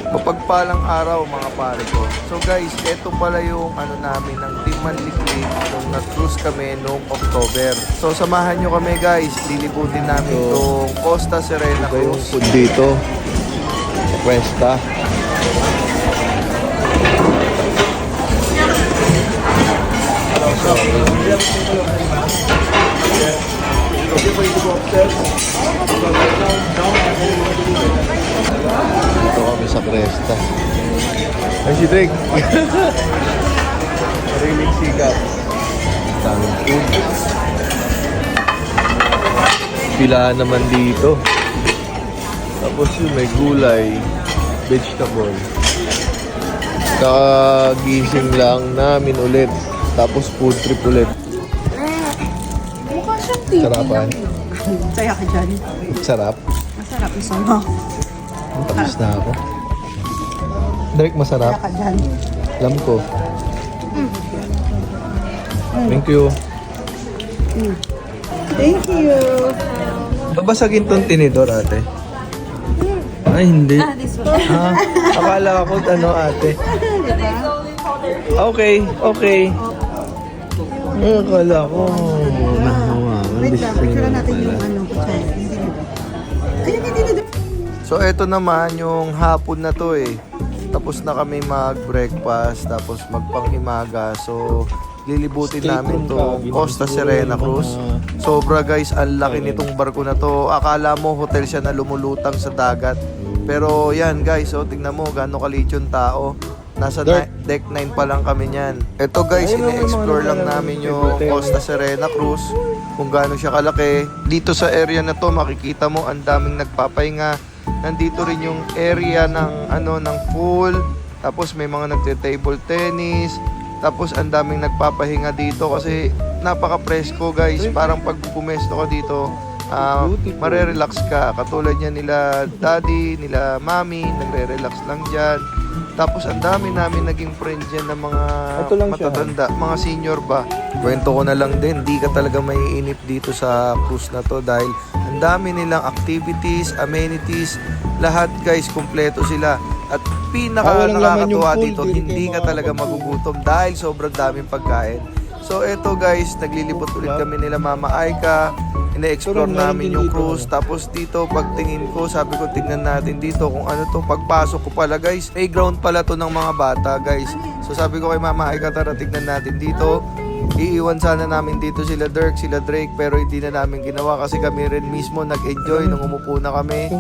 Mapagpalang araw mga pare ko. So guys, eto pala yung namin ng Team Manliklik nung nag-cruise kami noong October. So samahan nyo kami guys, lilibutin namin itong Costa Serena Ito yung Cruise. food dito. Cuesta. Dito kami sa Cresta. Ay, si Drake. Mariling sikat. Daming food. Pilahan naman dito. Tapos yung may gulay, vegetable. Kakagising lang namin ulit. Tapos food trip ulit. Mukha siyang TV Sarapan. lang. Saya ka dyan. Sarap. Masarap yung sama. Tapos na ako. Drake, masarap. Saya ka dyan. Alam ko. Thank you. Thank you. Babasagin tong tinidor, ate. Ay, hindi. This one. Ah, akala ko ate. Diba? Okay, okay. Ay, akala ko. Wait lang, picture natin yung kutsara. Ayun, hindi na. So eto naman yung hapon na to eh. Tapos na kami mag-breakfast, tapos magpanghimaga. So lilibutin namin to Costa Serena Cruise. Sobra guys, ang laki nitong barko na to. Akala mo hotel siya na lumulutang sa dagat. Pero yan guys, tingnan mo gaano kaliit yung tao. Nasa deck 9 pa lang kami niyan. Ito guys, ine-explore lang namin yung Costa Serena Cruise. Kung gaano siya kalaki. Dito sa area na to, makikita mo ang daming nagpapahinga. Nandito rin yung area ng ng pool. Tapos may mga nagte-table tennis. Tapos ang daming nagpapahinga dito kasi napaka-presko guys. Parang pag pumesto ka dito, marerelax ka. Katulad niya nila daddy, nila mami, nagre-relax lang dyan. Tapos ang dami namin naging friend dyan ng mga matatanda, mga senior ba. Kwento ko na lang din, di ka talaga maiinip dito sa cruise na to dahil ang dami nilang activities, amenities, lahat guys, kumpleto sila. At pinaka nakakatuwa dito, hindi ka talaga magugutom dahil sobrang daming pagkain. So eto guys, naglilibot ulit kami nila Mama Aika, ina-explore namin yung cruise. Tapos dito, pagtingin ko, sabi ko tingnan natin dito kung ano to. Pagpasok ko pala guys, playground pala to ng mga bata guys. So sabi ko kay Mama Aika, tara tignan natin dito. Iiwan sana namin dito sila Dirk, sila Drake, pero hindi na namin ginawa kasi kami rin mismo nag-enjoy nung umupo na kami.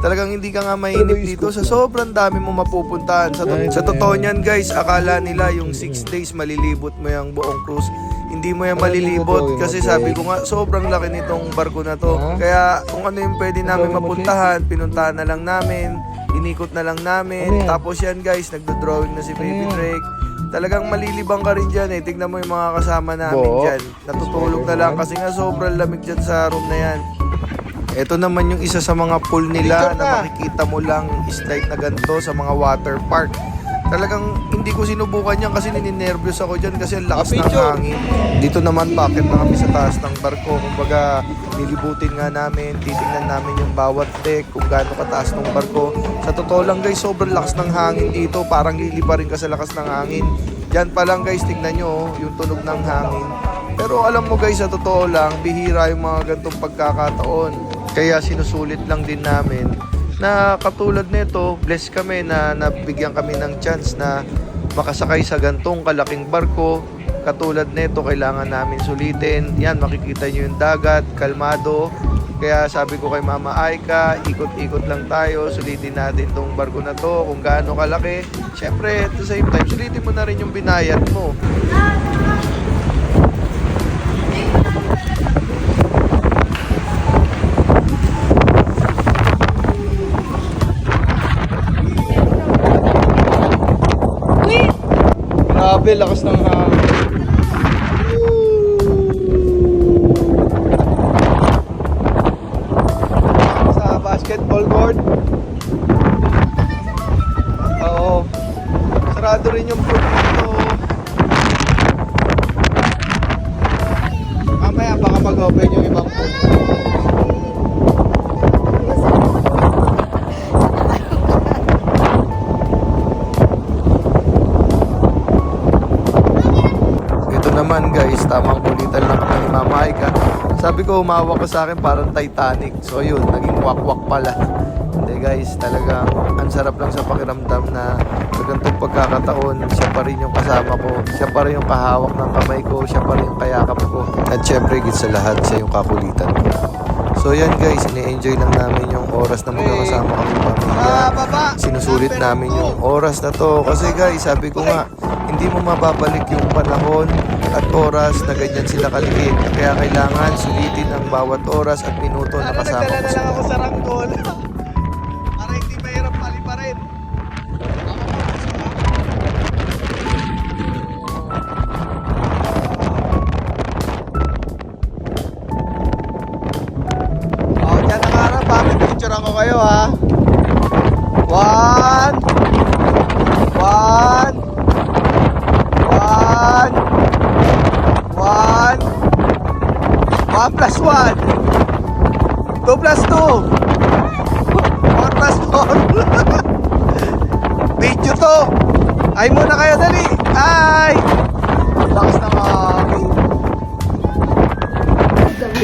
Talagang hindi ka nga mainip dito sa sobrang dami mo mapupuntahan. Sa totoo niyan guys, akala nila yung 6 days malilibot mo yung buong cruise. Hindi mo yan malilibot kasi sabi ko nga sobrang laki nitong barko na to. Kaya kung ano yung pwede namin mapuntahan, pinuntahan na lang namin, inikot na lang namin. Tapos yan guys, nagdo-drawing na si Baby Drake. Talagang malilibang ka rin dyan eh. Tignan mo yung mga kasama namin dyan. Natutulog na lang kasi nga sobrang lamig dyan sa room na yan. Ito naman yung isa sa mga pool nila na makikita mo lang slide na ganito sa mga water park. Talagang hindi ko sinubukan yan kasi nininervyos ako dyan kasi ang lakas ng hangin. Dito naman bakit na kami sa taas ng barko. Kumbaga nilibutin nga namin, titingnan namin yung bawat deck, kung gaano kataas ng barko. Sa totoo lang guys, sobrang lakas ng hangin dito. Parang lilipa rin ka sa lakas ng hangin. Diyan pa lang guys, tingnan nyo yung tunog ng hangin. Pero alam mo guys, sa totoo lang, bihira yung mga gantong pagkakataon. Kaya sinusulit lang din namin na katulad nito, blessed kami na nabigyan kami ng chance na makasakay sa gantong kalaking barko. Katulad nito, kailangan namin sulitin. Yan, makikita nyo yung dagat, kalmado. Kaya sabi ko kay Mama Aika, ikot-ikot lang tayo, sulitin natin tong barko na to, kung gaano kalaki. Siyempre, at the same time, sulitin mo na rin yung binayad mo. Grabe, lakas ng hangin. Sa basketball court. Oo. Sarado rin yung pool dito. Mamaya baka mag-open yung ibang pool. naman guys, tamang kulitan lang kami ni Mama Aika. Sabi ko, umawak ko sa akin parang Titanic. So yun, naging wakwak pala. Hindi guys, talagang ang sarap lang sa pakiramdam na sa ganitong pagkakataon, siya pa rin yung kasama ko, siya pa rin yung kahawak ng kamay ko, siya pa rin yung kayakap ko. At syempre, higit sa lahat, siya yung kakulitan ko. So yan guys, ini-enjoy lang namin yung oras na magkakasama kami pamilya. Sinusulit namin yung oras na to. Kasi guys, sabi ko nga, hindi mo mababalik yung panahon at oras na ganyan sila kaliit. Kaya kailangan sulitin ang bawat oras at minuto na kasama ko sila. sa Ranggol. Para hindi mahirap paliparin. Oh, dyan nakaharap ha. May picture ko kayo ha. 1 plus 1 2 plus 2 4 plus 4 video to. Ay muna kayo, dali. Ay lakas na kami.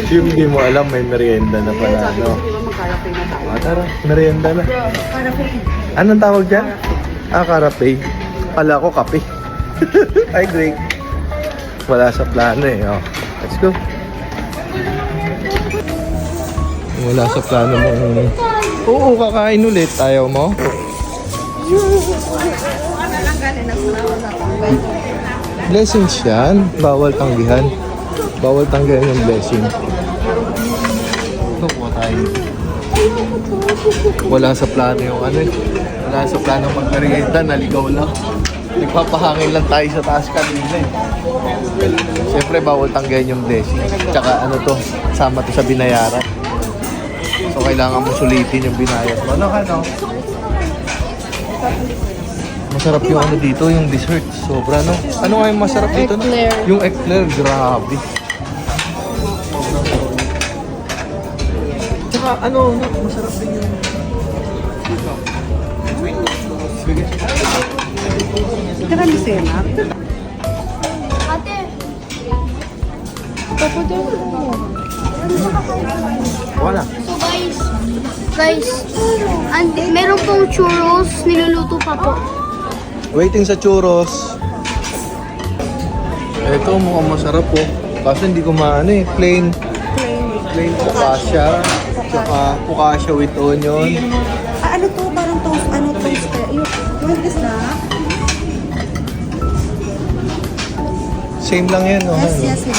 Yung hindi mo alam, may merienda na pala, no? Magkarapay na tayo. Tara, merienda na. Karapay. Anong tawag dyan? Karapay. Pala ko kape. Ay, Drake. Wala sa plano eh. Oh. Let's go. Wala sa plano mo. Oo, kakain ulit. Ayaw mo? Blessings yan. Bawal tanggihan. Bawal tanggihan yung blessing. Ito po tayo. Wala sa plano yung ano eh. Wala sa plano magmerienda, naligaw lang. Nagpapahangin lang tayo sa taas kanina eh. Siyempre bawal tanggihan yung blessing. Tsaka ano to, sama to sa binayaran. So kailangan mo sulitin yung binayad mo. Ano ka no? Masarap yung ano dito, yung dessert. Sobra no? Ano nga yung masarap dito? No? Yung eclair, grabe. Tsaka ano, masarap din yung... Karami sena. Ate. Paputin mo. Wala. So guys, meron pong churros, niluluto pa po. Waiting sa churros. Ito mukhang masarap po. Kaso hindi ko maano eh. Plain focaccia. Tsaka focaccia with onion. Ano to? Parang toast. Ano toast? You want this na? Same lang yan. No? Yes, yes, yes.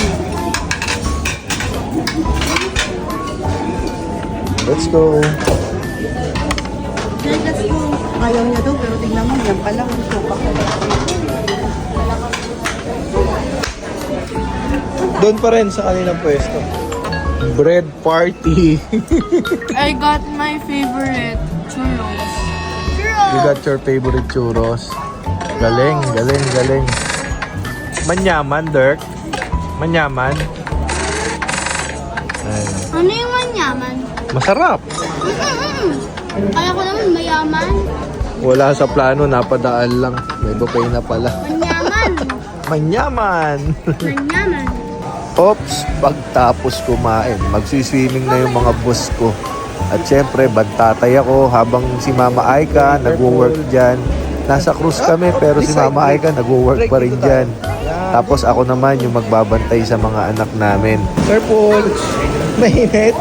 Let's go. Let's go. Ayaw niya daw, pero tingnan mo, yan pala. Ang sopa ko. Doon pa rin sa kanilang pwesto. Bread party. I got my favorite churros. You got your favorite churros. Galing, galing, galing. Manyaman, Dirk. Manyaman. Ayun. Ano yung manyaman? Masarap. Kaya ko naman mayaman. Wala sa plano, napadaan lang. May buffet na pala. Manyaman. Manyaman! Manyaman. Oops, pagtapos kumain, magsiswimming na yung mga boss ko. At syempre, bantatay ako habang si Mama Aika nagwo-work dyan. Nasa cruise kami pero si Mama Aika nagwo-work pa rin dyan. Tapos ako naman yung magbabantay sa mga anak namin. Careful! Mainit!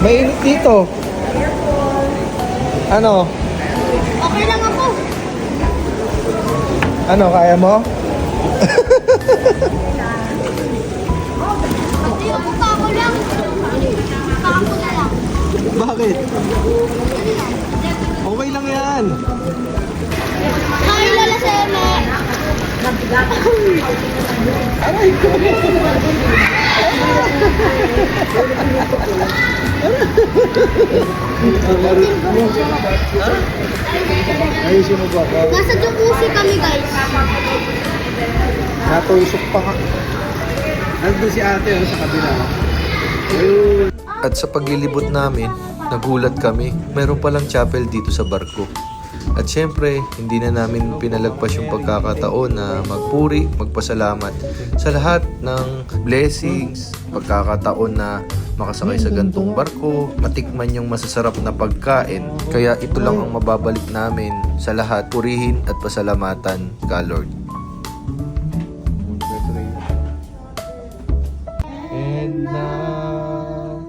Mainit dito! Ano? Okay lang ako. Ano, kaya mo? Ate, upo ako lang. Ako na lang. Bakit? Okay lang yan! Hi, Lola Seme. Aray ko! Ayusin mo ba? Nasa jacuzzi kami, guys. Natusok pa ka. Nandun si ate sa kabila. At sa paglilibot namin, nagulat kami, meron palang chapel dito sa barko. At syempre, hindi na namin pinalagpas yung pagkakataon na magpuri, magpasalamat sa lahat ng blessings, pagkakataon na makasakay sa gantong barko, matikman yung masasarap na pagkain. Kaya ito lang ang mababalik namin sa lahat, purihin at pasalamatan ka Lord. And now,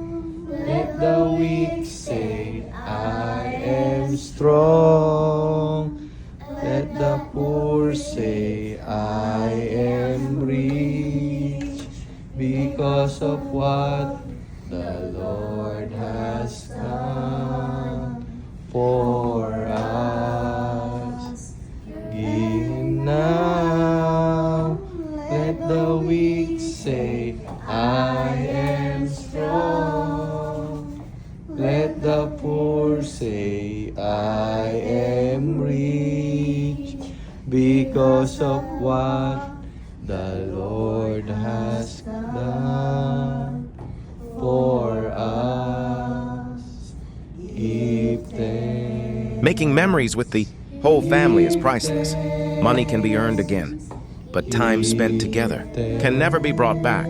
let the weak say, I am strong. Let the poor say, I am rich. Because of what the Lord has done for us. Give now. Let the weak say, I am strong. Let the poor say, I am rich. Because of what the Lord has done for us. Give thanks. Making memories with the whole family is priceless. Money can be earned again, but time spent together can never be brought back.